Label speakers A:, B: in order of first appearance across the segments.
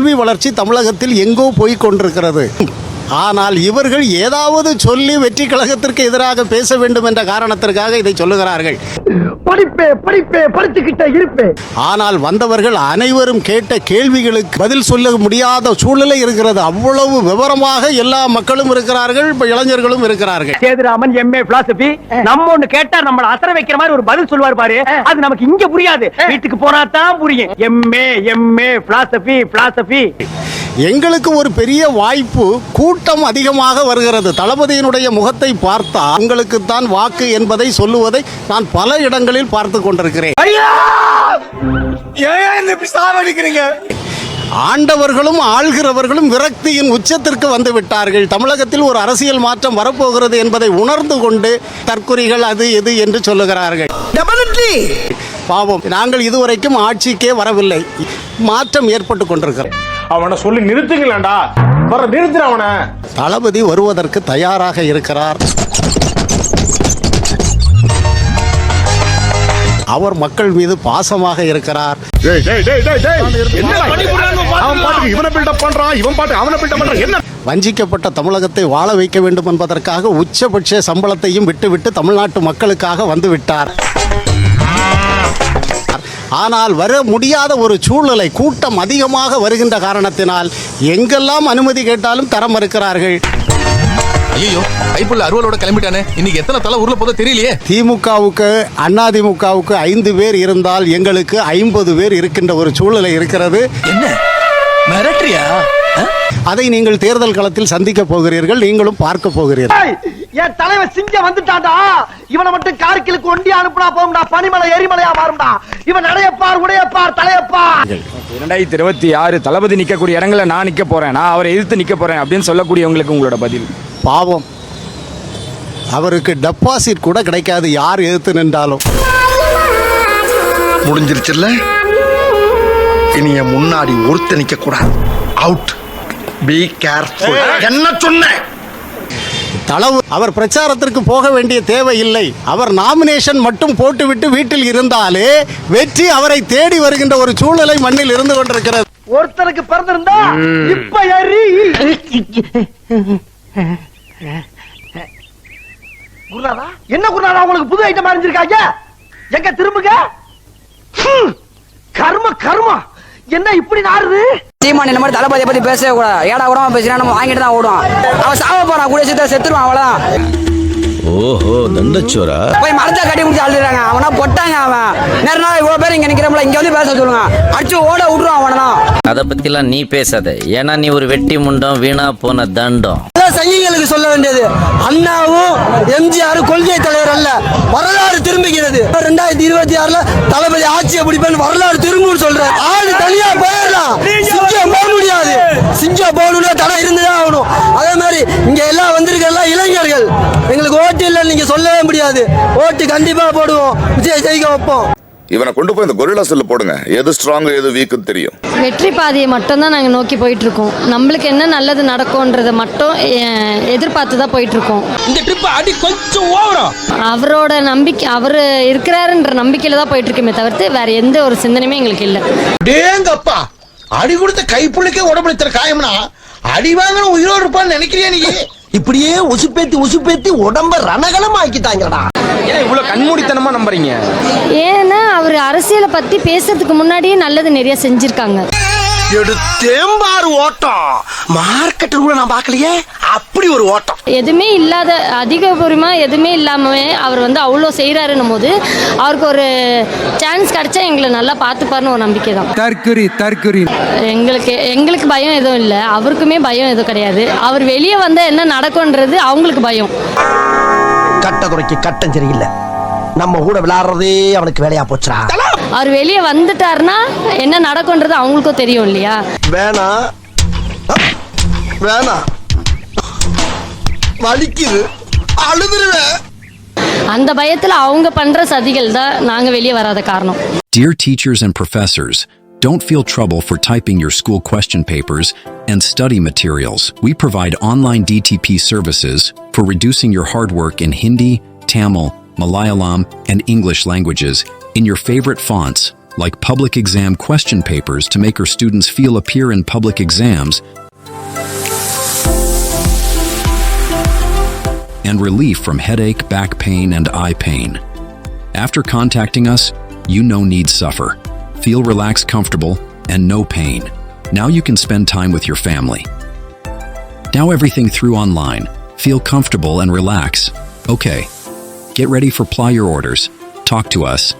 A: கல்வி வளர்ச்சி தமிழகத்தில் எங்கோ போய் கொண்டிருக்கிறது. ஆனால் இவர்கள் ஏதாவது சொல்லி வெற்றி கழகத்திற்கு எதிராக பேச வேண்டும் என்ற காரணத்திற்காக இதை சொல்லுகிறார்கள். ஆனால் வந்தவர்கள் அனைவரும் கேட்ட கேள்விகளுக்கு பதில் சொல்ல முடியாத சூழ்நிலை இருக்கிறது. அவ்வளவு விவரமாக எல்லா மக்களும் இருக்கிறார்கள், இளைஞர்களும் இருக்கிறார்கள்.
B: சேதுராமன் எம்ஏ பிலாசபி நம்ம ஒண்ணு கேட்டா நம்மள அசர வைக்கிற மாதிரி ஒரு பதில் சொல்வார் பாரு, அது நமக்கு இங்க புரியாது, வீட்டுக்கு போனா தான் புரியும். MA philosophy.
A: எங்களுக்கு ஒரு பெரிய வாய்ப்பு, கூட்டம் அதிகமாக வருகிறது. தளபதியினுடைய முகத்தை பார்த்தா உங்களுக்கு தான் வாக்கு என்பதை சொல்லுவதை நான் பல இடங்களில் பார்த்து கொண்டிருக்கிறேன். ஆண்டவர்களும் ஆள்கிறவர்களும் விரக்தியின் உச்சத்திற்கு வந்து விட்டார்கள். தமிழகத்தில் ஒரு அரசியல் மாற்றம் வரப்போகிறது என்பதை உணர்ந்து கொண்டு தற்குறிகள் அது எது என்று சொல்லுகிறார்கள். பாவம், நாங்கள் இதுவரைக்கும் ஆட்சிக்கே வரவில்லை. மாற்றம் ஏற்பட்டு கொண்டிருக்கிறோம்.
C: அவனை சொல்லி நிறுத்துங்களா, நிறுத்துற அவனை.
A: தளபதி வருவதற்கு தயாராக இருக்கிறார். அவர் மக்கள் மீது பாசமாக இருக்கிறார். வஞ்சிக்கப்பட்ட தமிழகத்தை வாழ வைக்க வேண்டும் என்பதற்காக உச்சபட்ச சம்பளத்தையும் விட்டுவிட்டு தமிழ்நாட்டு மக்களுக்காக வந்துவிட்டார். ஆனால் வர முடியாத ஒரு சூழ்நிலை, கூட்டம் அதிகமாக வருகின்ற காரணத்தினால் எங்கெல்லாம் அனுமதி கேட்டாலும் தர மறுக்கிறார்கள்.
D: ஐயோ, கைப்புள்ள அருவலோட கிளம்பிட்டானே, இன்னைக்கு எத்தனை தலை ஊர்ல போதோ தெரியலையே.
A: திமுகவுக்கு அதிமுகவுக்கு 5 பேர் இருந்தால் எங்களுக்கு 50 பேர் இருக்கின்ற ஒரு சூழ்நிலை இருக்கிறது.
D: என்ன மிரட்டறியா?
A: அதை நீங்கள் தேர்தல் களத்தில் சந்திக்க போகிறீர்கள், நீங்களும் பார்க்க போகிறீர்கள்.
B: என் தலைவர் சிங்கம் வந்துட்டான்டா, இவனை மட்டும் கார்கிலுக்கு ஒண்டி அனுப்புனா போகும்டா, பனிமலை எரிமலையா மாறும்டா. இவன் நடையப்பார், உடையப்பார், தலையப்பார்.
E: 2026 தளபதி நிக்கக்கூடிய இடங்களை நான் நிக்க போறேன், நான் அவரை எதிர்த்து நிக்க போறேன் அப்படின்னு சொல்லக்கூடியவங்களுக்கு உங்களோட பதில்?
A: பாவம், அவருக்கு டெபாசிட் கூட கிடைக்காது யார் எதிர்த்து நின்றாலும்.
F: முடிஞ்சிருச்சுல்ல, இனி முன்னாடி ஒருத்த நிக்க கூடாது. அவுட். Be careful. என்ன சொன்னேன்?
A: அவர் பிரச்சாரத்திற்கு போக வேண்டிய தேவை இல்லை. அவர் நாமினேஷன் மட்டும் போட்டுவிட்டு வீட்டில் இருந்தாலே வெற்றி அவரை தேடி வருகின்ற ஒரு சூழ்நிலை மண்ணில் இருந்து கொண்டிருக்கிறது.
B: ஒருத்தருக்கு பிறந்திருந்தா இப்ப ஏறி. குருநாதா, என்ன குருநாதா உங்களுக்கு புது ஐட்டம் அறிஞ்சிருக்காங்க? எங்க திரும்புங்க. கர்ம என்ன இப்படி நாறுது?
G: சீமான் இந்த மாதிரி தளபதியை பத்தி பேசவே கூடாது. ஏடா கூடமா பேசினா நம்ம வாங்கிட்டு தான் ஓடுவோம். அவன் சாவ போறான், கூட செத்துருவான், அவ்வளவுதான்.
D: ஓஹோ, தண்டச்சோரா.
G: போய் மரத்தை கட்டி முடிச்சு அழுதுறாங்க. அவனா பொட்டாங்க. அவன் நேர நாள் இவ்வளவு பேர் இங்க நிக்கிறோம்ல, இங்க வந்து பேச சொல்லுங்க, அடிச்சு ஓட விட்டுருவான் அவனா.
H: அதை பத்தி எல்லாம் நீ பேசாத, ஏன்னா நீ ஒரு வெட்டி முண்டம், வீணா போன தண்டம்.
G: சங்கிகளுக்கு சொல்ல வேண்டியது, அண்ணாவும் எம்ஜிஆர் கொள்கை தலைவர் அல்ல, வரலாறு திரும்புகிறது. 2026 தளபதி ஆட்சியை பிடிப்பேன், வரலாறு திரும்புன்னு சொல்றேன். ஆடு தனியா போயிடலாம், சிங்கம் போக முடியாது. சிங்கம் போகணும்னா தடை இருந்துதான் ஆகணும். அதே மாதிரி இங்க எல்லாம் வந்திருக்க இளைஞர்கள், எங்களுக்கு ஓட்டு இல்லை நீங்க சொல்லவே முடியாது. ஓட்டு கண்டிப்பா போடுவோம், விஜய் ஜெயிக்க வைப்போம்.
I: இவனை கொண்டு போய் இந்த கொரில்லா செல்ல போடுங்க, எது ஸ்ட்ராங் எது வீக்குன்னு தெரியும்.
J: வெற்றி பாதையை மட்டும் தான் நாங்கள் நோக்கி போயிட்டு இருக்கோம். நம்மளுக்கு என்ன நல்லது நடக்கும்ன்றதை மட்டும் எதிர்பார்த்து தான் போயிட்டு இருக்கோம்.
D: இந்த ட்ரிப் அடி கொஞ்சம் ஓவரா.
J: அவரோட நம்பிக்கை, அவர் இருக்கிறாருன்ற நம்பிக்கையில தான் போயிட்டு இருக்கோமே தவிர்த்து வேற எந்த ஒரு சிந்தனையுமே எங்களுக்கு இல்லை.
F: டேங்கப்பா, அடி கொடுத்த கைப்புள்ளிக்கே உடம்புல காயம்னா அடி வாங்கின உயிரோடு இருப்பான்னு நினைக்கிறியா நீ?
B: இப்படியே உசுப்பேத்தி உடம்ப ரணகலம் ஆக்கிட்டாங்கடா.
E: ஏன் இவ்வளவு கண்மூடித்தனமா நம்புறீங்க?
J: ஏன்னா அவர் அரசியலை பத்தி பேசுறதுக்கு முன்னாடியே நல்லது நிறைய செஞ்சிருக்காங்க.
F: எடுத்தேம்பாரு ஓட்டம், மார்க்கெட்டில் கூட நான் பார்க்கலையே அப்படி ஒரு ஓட்டம்.
J: எதுவுமே இல்லாத, அதிகபூர்வமா எதுவுமே இல்லாம அவர் வந்து அவ்வளோ செய்யறாருன்னும் போது அவருக்கு ஒரு சான்ஸ் கிடைச்சா எங்களை நல்லா பார்த்துப்பாருன்னு ஒரு நம்பிக்கை தான்.
E: தற்குறி
J: எங்களுக்கு பயம் எதுவும் இல்லை, அவருக்குமே பயம் எதுவும் கிடையாது. அவர் வெளியே வந்தா என்ன நடக்கும்ன்றது அவங்களுக்கு பயம்.
B: கட்ட குறைக்கு கட்டம் சரியில்லை, நம்ம கூட விளையாடுறதே அவனுக்கு வேலையா போச்சுடா.
J: அவர் வெளியே வந்துட்டாருன்னா என்ன நடக்கும்ன்றது அவங்களுக்கும் தெரியும் இல்லையா?
F: வேணா வலிக்குது, அழுதுருவேன்.
J: அந்த பயத்துல அவங்க பண்ற சதிகள் தான் நாங்க வெளியே வராத காரணம்.
K: Dear teachers and professors, don't feel trouble for typing your school question papers and study materials. We provide online DTP services for reducing your hard work in Hindi, Tamil, Malayalam, and English languages in your favorite fonts like public exam question papers to make her students feel appear in public exams, and relief from headache, back pain, and eye pain. After contacting us, you no need suffer. Feel relaxed, comfortable, and no pain. Now you can spend time with your family. Now everything through online. Feel comfortable and relax. Okay. Get ready for ply your orders. Talk to us.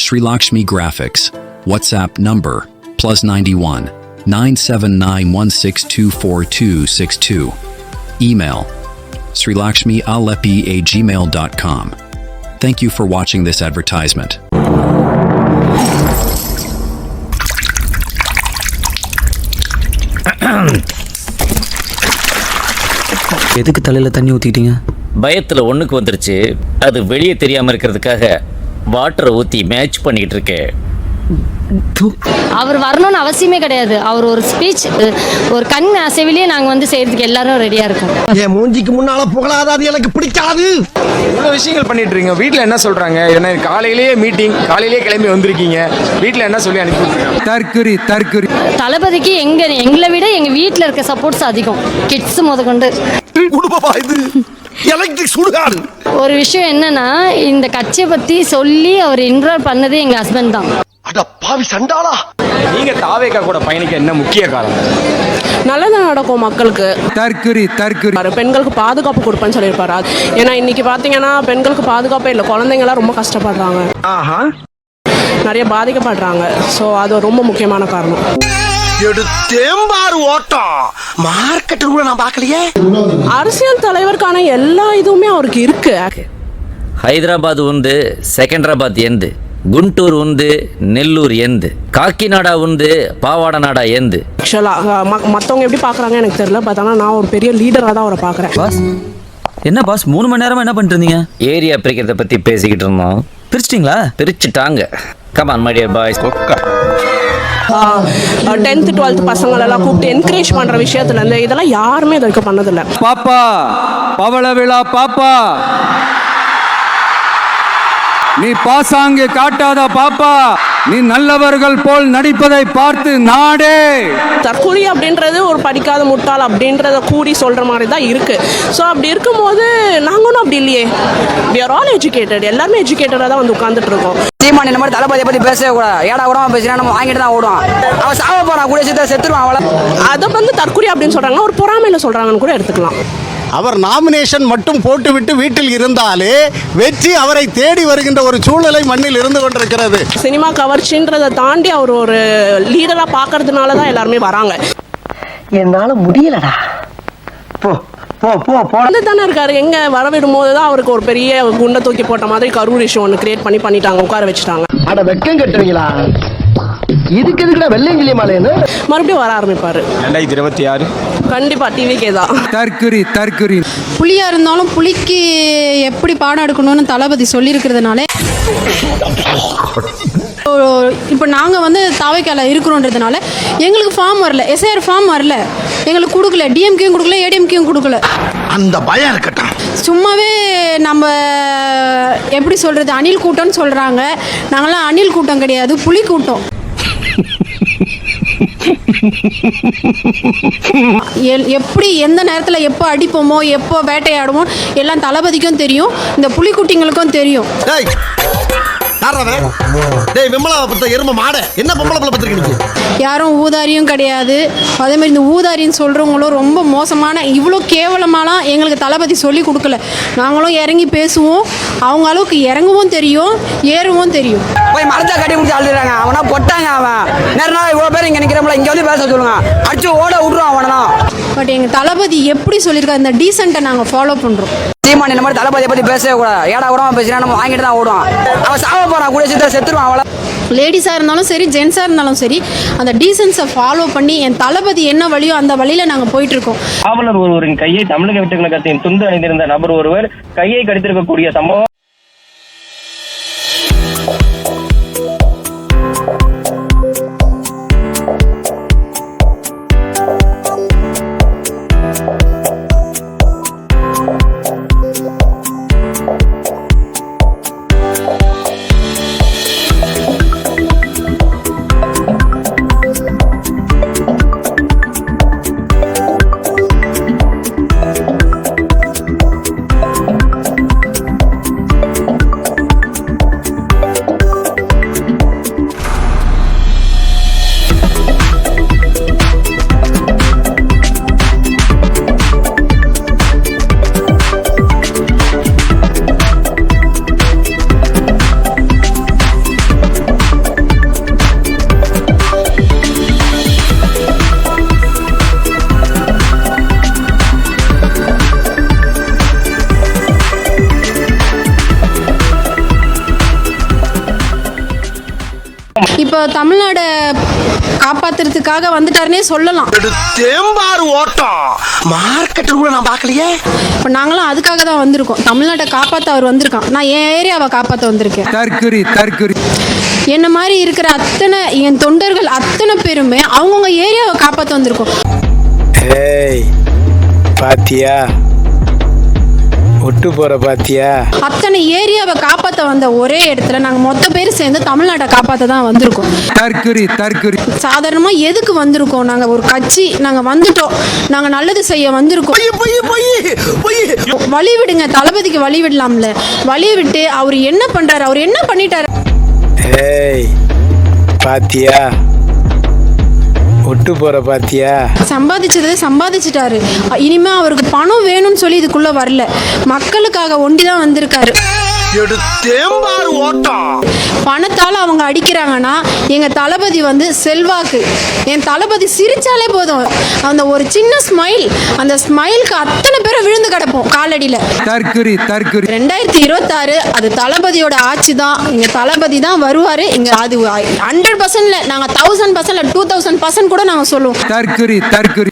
K: Sri Lakshmi Graphics. WhatsApp number +91 97916242262. Email srilakshmialepi@gmail.com. Thank you for watching this advertisement.
G: எதுக்கு தலையில தண்ணி ஊத்திட்டீங்க?
H: பயத்துல ஒண்ணுக்கு வந்துருச்சு. அது வெளியே தெரியாம இருக்கிறதுக்காக வாட்டரை ஊத்தி மேட்ச் பண்ணிட்டு இருக்கேன்.
J: அவர் வரணும்னு அவசியமே கிடையாது. அவர் ஒரு ஸ்பீச், ஒரு கண் அசைவிலேயே நாங்கள் வந்து செய்யறதுக்கு எல்லாரும் ரெடியாக இருக்கோம்.
F: என் மூஞ்சிக்கு முன்னால புகழாத, அது எனக்கு பிடிக்காது.
E: இவ்வளோ விஷயங்கள் பண்ணிட்டு இருக்கீங்க. வீட்டில் என்ன சொல்றாங்க? ஏன்னா காலையிலேயே மீட்டிங், காலையிலேயே கிளம்பி வந்திருக்கீங்க. வீட்டில் என்ன சொல்லி அனுப்பிவிட்ருக்காங்க? தற்குறி
J: தளபதிக்கு எங்களை விட எங்கள் வீட்டில் இருக்க சப்போர்ட்ஸ் அதிகம். கிட்ஸ் முதற்கொண்டு ஒரு விஷயம் என்னன்னா, இந்த கட்சியை பற்றி சொல்லி அவர் இன்வால்வ் பண்ணது எங்கள் ஹஸ்பண்ட் தான்.
E: நீங்க தாவேகா கூட பயணிக்க என்ன முக்கிய காரணம்?
L: நல்லது நடக்கும் மக்களுக்கு. தற்குறி பெண்களுக்கு பாதுகாப்பு கொடுப்பேன்னு சொல்லியிருப்பாரு. ஏன்னா இன்னைக்கு பாத்தீங்கன்னா பெண்களுக்கு பாதுகாப்பே இல்லை. குழந்தைங்களாம் ரொம்ப கஷ்டப்படுறாங்க, நிறைய பாதிக்கப்படுறாங்க. ஸோ அது ரொம்ப முக்கியமான காரணம். அரசியல் தலைவருக்கான எல்லா இதுவுமே அவருக்கு இருக்கு.
H: హైదరాబాద్ ఉంది, సెకండ్రాబాద్ ఎందు, గుంటూరు ఉంది, నెల్లూరు ఎందు, కాకినాడ ఉంది, పావాడనాడ ఎందు.
L: மற்றவங்க எப்படி பார்க்குறாங்க எனக்கு தெரியல. பட் ஆனால் நான் ஒரு பெரிய லீடராக தான் அவரை பார்க்குறேன்.
G: என்ன பாஸ் 3 மணி நேரமா என்ன பண்ணிட்டு இருந்தீங்க?
H: ஏரியா பிரிக்கிறத பற்றி பேசிக்கிட்டு இருந்தோம்.
G: பிரிச்சிட்டீங்களா?
H: பிரிச்சுட்டாங்க. Come on my dear boys.
L: 10th 12th பசங்களெல்லாம் கூப்பிட்டு என்கரேஜ் பண்ணுற விஷயத்துலேருந்து இதெல்லாம் யாருமே இது வரைக்கும் பண்ணதில்லை.
E: பாப்பா பவள விழா பாப்பா, நீ பாசாங்கு காட்டாத பாப்பா, நீ நல்லவர்கள் போல் நடிப்பதை பார்த்து நாடே.
L: தற்கொலை அப்படின்றது ஒரு படிக்காத முட்டாள் அப்படின்றத கூடி சொல்ற மாதிரி தான் இருக்கு. ஸோ அப்படி இருக்கும்போது நாங்களும் அப்படி இல்லையே. we are all educated. எல்லாருமே எஜுகேட்டடாக தான் வந்து உட்காந்துட்டு இருக்கோம்.
G: சீமான் இந்த மாதிரி தளபதியை பத்தி பேசவே கூடாது. ஏடா கூட பேசினா நம்ம வாங்கிட்டு தான் ஓடுவோம். அவன் சாவ போறான், கூட செத்துருவான். அவளை
L: அதை வந்து தற்கொலை அப்படின்னு சொல்றாங்க, ஒரு பொறாமையில சொல்றாங்கன்னு கூட எடுத்துக்கலாம்.
A: அவர் நாமினேஷன் மட்டும் போட்டுவிட்டு வீட்டில் இருந்தாலே வெற்றி அவரை தேடி வருகின்ற ஒரு சூழ்நிலை மண்ணில் இருந்து கொண்டிருக்கிறது.
L: சினிமா கவர்ச்சின்றதை தாண்டி அவர் ஒரு லீடரா பார்க்கறதுனால தான் எல்லாருமே வராங்க.
B: என்னால முடியலடா.
L: வந்து தானே இருக்காரு. எங்க வரவிடும் போது தான் அவருக்கு ஒரு பெரிய குண்டை தூக்கி போட்ட மாதிரி கரூர் இஷ்யூ ஒன்று கிரியேட் பண்ணிட்டாங்க, உட்கார வச்சுட்டாங்க.
B: அட வெக்கம் கட்டுவீங்களா? இதுக்கு எதுக்குடா வெள்ளையங்கிலி மாலைன்னு
L: மறுபடியும் வர ஆரம்பிப்பாரு.
E: 2026
L: கண்டிப்பா டிவிக்கே தான்.
E: தற்குறி
J: புலியா இருந்தாலும் புலிக்கு எப்படி பாடம் எடுக்கணும்னு தளபதி சொல்லியிருக்கிறதுனால இப்போ நாங்கள் வந்து தாவைக்கால இருக்கிறோன்றதுனால எங்களுக்கு ஃபார்ம் வரல, எஸ்ஐஆர் ஃபார்ம் வரல, எங்களுக்கு கொடுக்கல, டிஎம்கேயும் கொடுக்கல, ஏடிஎம்கேயும் கொடுக்கல.
F: அந்த பயம் இருக்கட்டும்.
J: சும்மாவே நம்ம எப்படி சொல்கிறது, அணில் கூட்டம்னு சொல்கிறாங்க. நாங்களாம் அணில் கூட்டம் கிடையாது, புலி கூட்டம். எப்படி எந்த நேரத்தில் எப்போ அடிப்போமோ எப்போ வேட்டையாடுமோ எல்லாம் தளபதிக்கும் தெரியும், இந்த புலிக்குட்டிங்களுக்கும் தெரியும். யாரும் ஊதாரியும் கிடையாது. அதே மாதிரி இந்த ஊதாரின்னு சொல்றவங்களும் ரொம்ப மோசமான, இவ்வளோ கேவலமாலாம் எங்களுக்கு தளபதி சொல்லி கொடுக்கல. நாங்களும் இறங்கி பேசுவோம், அவங்க அளவுக்கு இறங்கவும் தெரியும், ஏறவும் தெரியும்.
G: போய் மரத்தை கட்டி முடிச்சு அழுறாங்க. அவனா பொட்டாங்க. அவன் நேர நாள் இவ்வளோ பேர் இங்கே நிற்கிறோம்ல, இங்கே வந்து பேச சொல்லுங்க, அடிச்சு ஓட விட்டுருவான் அவனா.
J: பட் எங்கள் தளபதி எப்படி சொல்லியிருக்காரு, இந்த டீசென்ட்டை நாங்கள் ஃபாலோ பண்ணுறோம்.
G: சீமான் இந்த மாதிரி தளபதியை பற்றி பேசவே கூடாது. ஏடா கூட பேசினா நம்ம வாங்கிட்டு தான் ஓடுவான். அவன் சாவ போறான், கூட செத்துருவான். அவளை
J: லேடிஸாக இருந்தாலும் சரி, ஜென்ஸாக இருந்தாலும் சரி, அந்த டீசென்ஸை ஃபாலோ பண்ணி என் தளபதி என்ன வழியோ அந்த வழியில் நாங்கள் போயிட்டுருக்கோம்.
B: காவலர் ஒருவரின் கையை தமிழக வெற்றி கழகத்தின் துண்டு அணிந்திருந்த நபர் ஒருவர் கையை கடித்திருக்கக்கூடிய சம்பவம்
J: இப்போ தமிழ்நாடு காப்பாத்துறதுக்காக வந்துட்டாருன்னே சொல்லலாம்.
F: தேம்பாறு ஓட்டம் மார்க்கெட் கூட நான் பார்க்கலையே.
J: இப்போ நாங்களாம் அதுக்காக தான் வந்திருக்கோம். தமிழ்நாட்டை காப்பாற்ற அவர் வந்திருக்கான். நான் என் ஏரியாவை காப்பாற்ற வந்திருக்கேன்.
E: தற்குறி
J: என்ன மாதிரி இருக்கிற அத்தனை என் தொண்டர்கள் அத்தனை பேருமே அவங்கவுங்க ஏரியாவை காப்பாற்ற வந்திருக்கோம்.
E: ஏய் பாத்தியா ஒட்டு போற பாத்தியா
J: அத்தனை ஏரியாவை காப்பாற்ற வந்த ஒரே இடத்துல நாங்கள் மொத்த பேர் சேர்ந்து தமிழ்நாட்டை காப்பாற்ற தான் வந்திருக்கோம்.
E: தற்குறி
J: சாதாரணமாக எதுக்கு வந்திருக்கோம்? நாங்கள் ஒரு கட்சி, நாங்கள் வந்துட்டோம், நாங்கள் நல்லது செய்ய வந்திருக்கோம். வழி விடுங்க, தளபதிக்கு வழி விடலாம்ல. வழி விட்டு அவர் என்ன பண்றாரு, அவர் என்ன பண்ணிட்டாரு?
E: ஏய் பாத்தியா ஒட்டு போற பாத்தியா
J: சம்பாதிச்சது சம்பாதிச்சிட்டாரு. இனிமே அவருக்கு பணம் வேணும்னு சொல்லி இதுக்குள்ள வரல. மக்களுக்காக ஒண்டிதான் வந்திருக்காரு. பணத்தால அவங்க அடிக்கிறாங்கன்னா எங்க தளபதி வந்து செல்வாக்கு. என் தளபதி சிரிச்சாலே போதும், அந்த ஒரு சின்ன ஸ்மைல், அந்த ஸ்மைலுக்கு அத்தனை பேரை விழுந்து கிடப்போம் காலடியில.
E: தற்குறி
J: 2026 அது தளபதியோட ஆட்சி தான். எங்க தளபதி தான் வருவாரு. இங்க அது 100% நாங்க 1000% 2000% கூட நாங்க சொல்லுவோம்.
E: தற்குறி